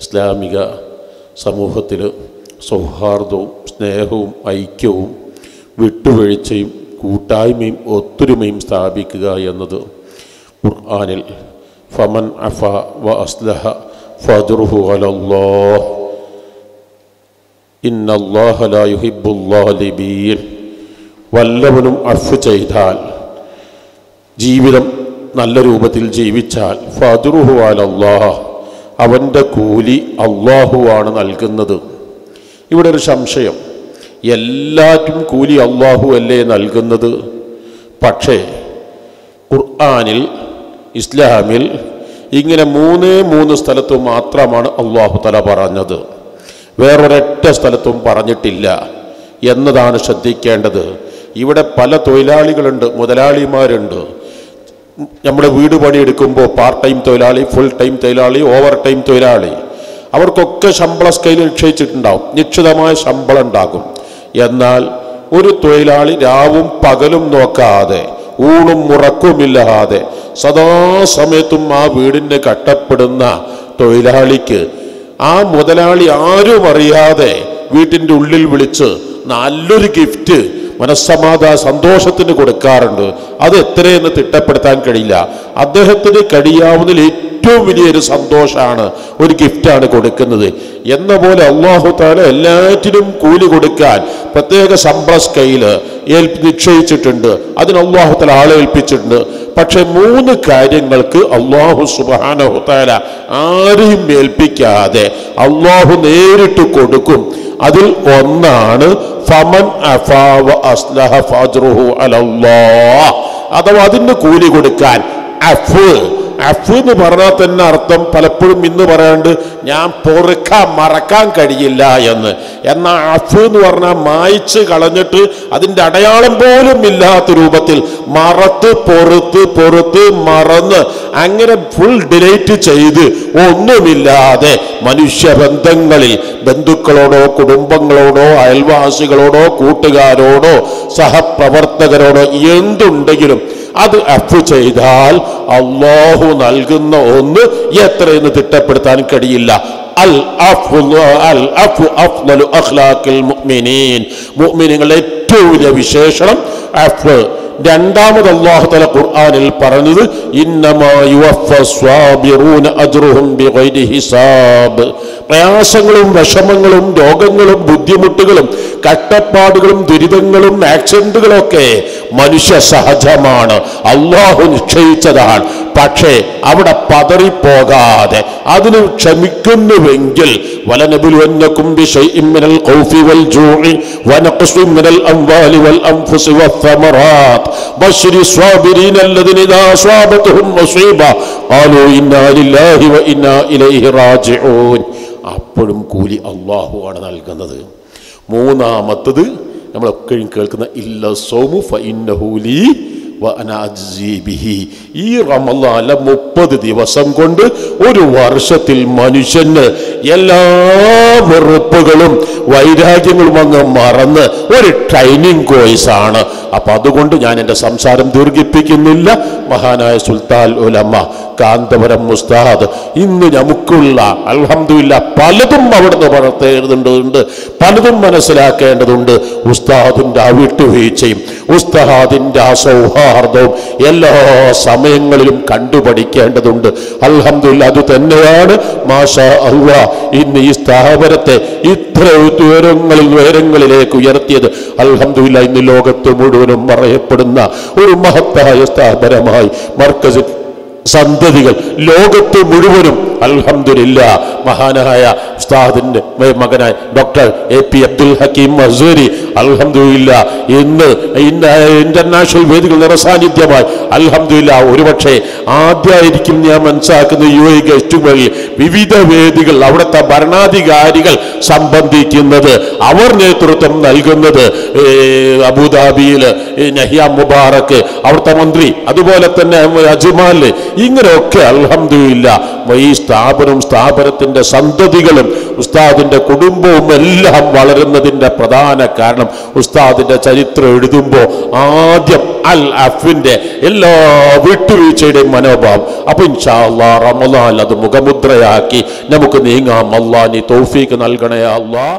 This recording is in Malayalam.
ഇസ്ലാമിക സമൂഹത്തിൽ സൗഹാർദ്ദവും സ്നേഹവും ഐക്യവും വിട്ടുവീഴ്ചയും കൂട്ടായ്മയും ഒത്തൊരുമയും സ്ഥാപിക്കുക എന്നത് ഖുർആനിൽ ഫമൻ അഫ വ അസ്ലഹ ഫഅജ്റുഹു അലല്ലാഹ് ഇന്നല്ലാഹ ലാ യുഹിബ്ബുൽ ളാലിബീൻ. വല്ലവനും അഫ് ചെയ്താൽ, ജീവിതം നല്ല രൂപത്തിൽ ജീവിച്ചാൽ, ഫഅജ്റുഹു അലല്ലാഹ്, അവൻ്റെ കൂലി അള്ളാഹുവാണ് നൽകുന്നത്. ഇവിടെ ഒരു സംശയം, എല്ലാറ്റും കൂലി അള്ളാഹു അല്ലേ നൽകുന്നത്? പക്ഷേ ഖുർആനിൽ ഇസ്ലാമിൽ ഇങ്ങനെ മൂന്ന് സ്ഥലത്ത് മാത്രമാണ് അള്ളാഹു തആല പറഞ്ഞത്, വേറൊരൊറ്റ സ്ഥലത്തും പറഞ്ഞിട്ടില്ല എന്നതാണ് ശ്രദ്ധിക്കേണ്ടത്. ഇവിടെ പല തൊഴിലാളികളുണ്ട്, മുതലാളിമാരുണ്ട്. നമ്മുടെ വീട് പണിയെടുക്കുമ്പോൾ പാർട്ട് ടൈം തൊഴിലാളി, ഫുൾ ടൈം തൊഴിലാളി, ഓവർ ടൈം തൊഴിലാളി, അവർക്കൊക്കെ ശമ്പള സ്കെയിൽ നിശ്ചയിച്ചിട്ടുണ്ടാവും, നിശ്ചിതമായ ശമ്പളം ഉണ്ടാകും. എന്നാൽ ഒരു തൊഴിലാളി രാവും പകലും നോക്കാതെ, ഊണും ഉറക്കവുമില്ലാതെ സദാസമയത്തും ആ വീടിന് കട്ടപ്പെടുന്ന തൊഴിലാളിക്ക് ആ മുതലാളി ആരും അറിയാതെ വീട്ടിൻ്റെ ഉള്ളിൽ വിളിച്ച് നല്ലൊരു ഗിഫ്റ്റ് സന്തോഷത്തിന് കൊടുക്കാറുണ്ട്. അത് എത്രയെന്ന് തിട്ടപ്പെടുത്താൻ കഴിയില്ല. അദ്ദേഹത്തിന് കഴിയാവുന്നതിൽ ഏറ്റവും വലിയൊരു സന്തോഷമാണ്, ഒരു ഗിഫ്റ്റാണ് കൊടുക്കുന്നത്. എന്ന പോലെ അല്ലാഹു തആല എല്ലാറ്റിനും കൂലി കൊടുക്കാൻ പ്രത്യേക ശമ്പള സ്കെയില് നിശ്ചയിച്ചിട്ടുണ്ട്. അതിന് അല്ലാഹു തആല ആളെ ഏൽപ്പിച്ചിട്ടുണ്ട്. പക്ഷെ 3 കാര്യങ്ങൾക്ക് അല്ലാഹു സുബ്ഹാനഹു തആല ആരെയും ഏൽപ്പിക്കാതെ അല്ലാഹു നേരിട്ട് കൊടുക്കും. അതിൽ ഒന്നാണ് ഫമൻ അഫാ വ അസ്ലഹ ഫഅജ്റുഹു അലല്ലാഹ്. അഥവാ അതിന് കൂലി കൊടുക്കാൻ അഫ് എന്ന് പറഞ്ഞാൽ തന്നെ അർത്ഥം പലപ്പോഴും ഇന്ന് പറയാണ്ട് ഞാൻ മറക്കാൻ കഴിയില്ല എന്ന്. എന്നാൽ അഫ് എന്ന് പറഞ്ഞാൽ മായ്ച്ച് കളഞ്ഞിട്ട് അതിൻ്റെ അടയാളം പോലും ഇല്ലാത്ത രൂപത്തിൽ പൊറുത്ത് മറന്ന് അങ്ങനെ ഫുൾ ഡിലീറ്റ് ചെയ്ത് ഒന്നുമില്ലാതെ മനുഷ്യബന്ധങ്ങളിൽ ബന്ധുക്കളോടോ കുടുംബങ്ങളോടോ അയൽവാസികളോടോ കൂട്ടുകാരോടോ സഹപ്രവർത്തകരോടോ എന്തുണ്ടെങ്കിലും അത് അഫ് ചെയ്താൽ അല്ലാഹു നൽകുന്ന ഒന്ന് എത്രയെന്ന് തിട്ടപ്പെടുത്താൻ കഴിയില്ല. മുഅ്മിനീങ്ങളുടെ ഏറ്റവും വലിയ വിശേഷണം അഫ്. രണ്ടാമത് അല്ലാഹു തആല ഖുർആനിൽ പറഞ്ഞത് ഇന്നമാ യുവഫസ്വാബിറൂന അജ്റുഹും ബിഗൈരി ഹിസാബ്. പ്രയാസങ്ങളും വിഷമങ്ങളും രോഗങ്ങളും ബുദ്ധിമുട്ടുകളും കഷ്ടപ്പാടുകളും ദുരിതങ്ങളും ആക്സിഡന്റുകളൊക്കെ മനുഷ്യ സഹജമാണ്, അല്ലാഹു നിശ്ചയിച്ചതാണ്. പക്ഷേ അവിടെ പതറിപ്പോകാതെ അതിന് ക്ഷമിക്കുന്നുവെങ്കിൽ വലനബുലുവന്നകും ബിശൈഇൻ മിനൽ ഖൗഫി വൽ ജൂഇ വനഖ്സിൻ മിനൽ അംവാലി വൽ അൻഫുസി വസ്സമറാത്ത് ബശ്ശിരി സ്വാബിരീന അല്ലദീന ഇദാ അസ്വാബതുഹും മുസീബ ഖാലൂ ഇന്നാ ലില്ലാഹി വ ഇന്നാ ഇലൈഹി റാജിഊൻ. അപ്പോഴും കൂലി അല്ലാഹു ആണ് നൽകുന്നത്. മൂന്നാമത്തത് നമ്മളൊക്കെയും കേൾക്കുന്ന ഇല്ല സൗമു ഫഇന്നഹു ലീ വ അനാ അജ്സീ ബിഹി. ഈ റമളാനിലെ 30 ദിവസം കൊണ്ട് ഒരു വർഷത്തിൽ മനുഷ്യന് എല്ലാ വെറുപ്പുകളും വൈരാഗ്യങ്ങളും അങ്ങ് മറന്ന് ഒരു ട്രെയിനിങ് കോഴ്സാണ്. അപ്പം അതുകൊണ്ട് ഞാൻ എൻ്റെ സംസാരം ദീർഘിപ്പിക്കുന്നില്ല. മഹാനായ സുൽത്താൻ ഉലമ കാന്തപുരം ഉസ്താദ് ഇന്ന് നമുക്കുള്ള അൽഹംദുലില്ലാ പലതും അവിടുന്ന് വളർത്തേണ്ടതുണ്ട്, പലതും മനസ്സിലാക്കേണ്ടതുണ്ട്. ഉസ്താദിൻ്റെ ആ വിട്ടുവീഴ്ചയും ഉസ്താദിൻ്റെ ആ സൗഹാർദ്ദവും എല്ലാ സമയങ്ങളിലും കണ്ടുപഠിക്കേണ്ടതുണ്ട്. അൽഹംദുലില്ലാ അത് തന്നെയാണ് മാഷാ അല്ലാഹ് ഇന്ന് ഈ സ്ഥാപനത്തെ ഇത്ര ഉയരങ്ങളിലേക്ക് ഉയർത്തിയത്. അൽഹംദുലില്ലാ ഇന്ന് ലോകത്ത് മുഴുവനും അറിയപ്പെടുന്ന ഒരു മഹത്തായ സ്ഥാപനമായി മർക്കസ് സന്തതികൾ ലോകത്ത് മുഴുവനും അൽഹംദുലില്ലാ മഹാനായ ഉസ്താദിന്റെ മകനായ ഡോക്ടർ AP അബ്ദുൽ ഹക്കീം മസ്സൂരി അൽഹംദുലില്ലാ ഇന്ന് ഇന്റർനാഷണൽ വേദികൾ നിറസാന്നിധ്യമായി അൽഹംദുലില്ലാ. ഒരുപക്ഷെ ആദ്യമായിരിക്കും ഞാൻ മനസ്സിലാക്കുന്ന UAE ഗസ്റ്റുകളിൽ വിവിധ വേദികൾ അവിടുത്തെ ഭരണാധികാരികൾ സംബന്ധിക്കുന്നത്, അവർ നേതൃത്വം നൽകുന്നത്. അബുദാബിയിൽ നഹിയ മുബാറക്ക് അവിടുത്തെ മന്ത്രി, അതുപോലെ തന്നെ അജ്മാലിൽ, ഇങ്ങനെയൊക്കെ അൽഹംദുലില്ലാ ഈ സ്ഥാപനവും സ്ഥാപനത്തിൻ്റെ സന്തതികളും ഉസ്താദിൻ്റെ കുടുംബവും എല്ലാം വളരുന്നതിൻ്റെ പ്രധാന കാരണം ഉസ്താദിൻ്റെ ചരിത്രം എഴുതുമ്പോൾ ആദ്യം അൽ അഫ്വിൻ്റെ എല്ലാ വിട്ടുവീഴ്ചയുടെയും മനോഭാവം. അപ്പൊ ഇൻഷാ അല്ലാഹ് റമളാൻ അത് മുഖമുദ്രയാക്കി നമുക്ക് നീങ്ങാം. അല്ലാഹ് നീ തൗഫീഖ് നൽകണേ അല്ലാഹ്.